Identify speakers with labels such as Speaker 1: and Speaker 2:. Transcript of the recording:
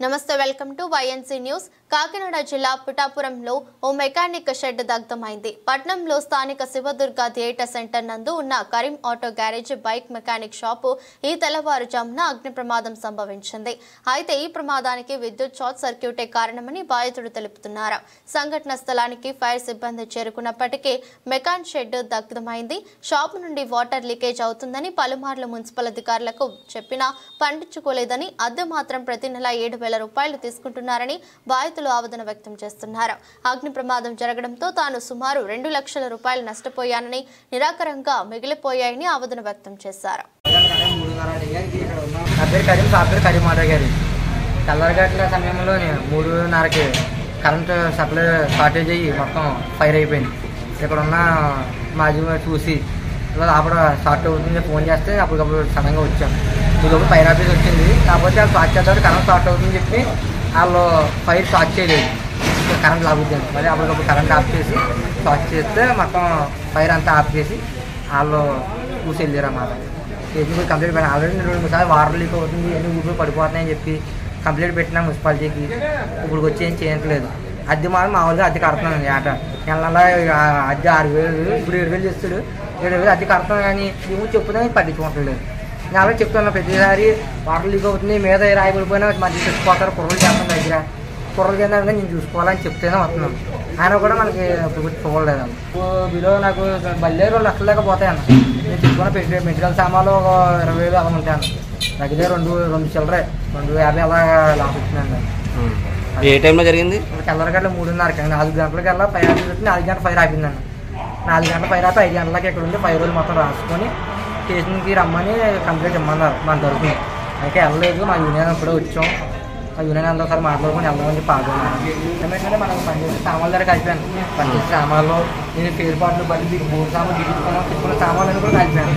Speaker 1: నమస్తే welcome to YNC news. Kakinada జిల్లా పిఠాపురంలో ఓ మెకానిక్ షెడ్ దగ్ధమైంది. పట్నంలో స్థానిక శివదుర్గ థియేటర్ సెంటర్ నందు ఉన్న Karim auto garage bike mechanic shop ఈ తెల్లవారుజామున అగ్ని ప్రమాదం సంభవించింది. అయితే ఈ ప్రమాదానికి విద్యుత్ షార్ట్ సర్క్యూటే కారణమని బాధితుడు తెలుపుతున్నారు. సంఘటన స్థలానికి ఫైర్ సిబ్బంది చేరుకున్నప్పటికీ మెకాన్ షెడ్ దగ్ధమైంది. షాపు నుండి వాటర్ లీకేజ్ అవుతుందని పలుమార్లు మున్సిపల్ అధికారులకు చెప్పినా పట్టించుకోలేదని, అద్దె మాత్రం ప్రతి నెల 7,000 రూపాయలు తీసుకుంటున్నారని బాధితులు ఆవేదన వ్యక్తం చేస్తున్నారు. అగ్ని ప్రమాదం జరగడంతో తాను సుమారు 2 లక్షల రూపాయలు నష్టపోయానని, నిరాకరంగా మిగిలిపోయాయని ఆవేదన వ్యక్తం చేశారు.
Speaker 2: తెల్లరగట్ల సమయంలో 3:30కి కరెంటు సప్లై షార్టేజ్ అయ్యి మొత్తం ఫైర్ అయిపోయింది. ఇక్కడ ఉన్న మాజీ చూసి అప్పుడు షార్ట్ అవుతుంది ఫోన్ చేస్తే అప్పటికప్పుడు సడన్గా వచ్చాం. ఇదొక ఫైర్ ఆఫీస్ వచ్చింది. కాకపోతే వాళ్ళు షార్ట్ చేద్దాం, కరెంట్ షార్ట్ అవుతుందని చెప్పి వాళ్ళు ఫైర్ షార్ట్ చేయలేదు. కరెంట్ లాగుతుంది. మళ్ళీ అప్పటికప్పుడు కరెంట్ ఆఫ్ చేసి షార్ట్ చేస్తే మొత్తం ఫైర్ అంతా ఆఫ్ చేసి వాళ్ళు చూసి వెళ్ళారు అన్నమాట. చేసి కంప్లీట్ పెట్టిన ఆల్రెడీ 2-3 సార్లు వాటర్ లీక్ అవుతుంది, అన్ని ఊపిరి పడిపోతున్నాయని చెప్పి కంప్లీట్ పెట్టినా మున్సిపాలిటీకి. ఇప్పుడు వచ్చి ఏం చేయట్లేదు. అద్దె మామూలుగా అద్దె కడుతున్నాను. ఏట నెల అద్దె 6,000, ఇప్పుడు 7,000 చేస్తాడు. 7,000 అద్దె కడుతున్నాను కానీ నువ్వు చెప్పుదా పట్టించుకోవట్లేదు. నేను అలాగే చెప్తున్నా, ప్రతిసారి వాటర్ లీక్ అవుతుంది, మీద రాయి పడిపోయినా మధ్య తెచ్చిపోతారు, కుర్రలు చేస్తాను దగ్గర కుర్రలు కింద నేను చూసుకోవాలని చెప్తేనే వస్తున్నాను. ఆయన కూడా మనకి చూడలేదు. బిలో నాకు బల్లే 2 లక్షల దాకా పోతాయన్న. నేను చెప్పుకున్న మెటీరియల్ సామాన్లు ఒక 20,000 అలా ఉంటాను. దగ్గర 2 చిల్లరే 250 అలా లాస్ వచ్చిందండి.
Speaker 3: ఏ టైంలో జరిగింది?
Speaker 2: తెల్లరగట్ల 3:30 4 గంటలకల్లా ఫైర్ ఆఫీస్ వచ్చి 4 గంటల ఫైర్ ఆపిందండి. 4 గంటల ఫైర్ ఆపి 5 గంటలకి ఇక్కడ ఉండి 5 రోజులు మొత్తం రాసుకొని స్టేషన్కి రమ్మని కంప్లైంట్ ఇమ్మన్నారు. మన తరఫున అయితే వెళ్ళలేదు. మా యూనియన్ అప్పుడే వచ్చాం. ఆ యూనియన్ అందరూ ఒకసారి మాట్లాడుకొని వెళ్దామని చెప్పి ఆడుకున్నాను. ఎందుకంటే మనం పనిచేసే సామాన్ల దగ్గర కలిపాను. పనిచేసే సామాన్లు నేను పేరు పాటలు బట్టి 3 సామాన్లు గిట్టుకున్నాను, తీసుకున్న సామాన్లు కూడా కలిపాను.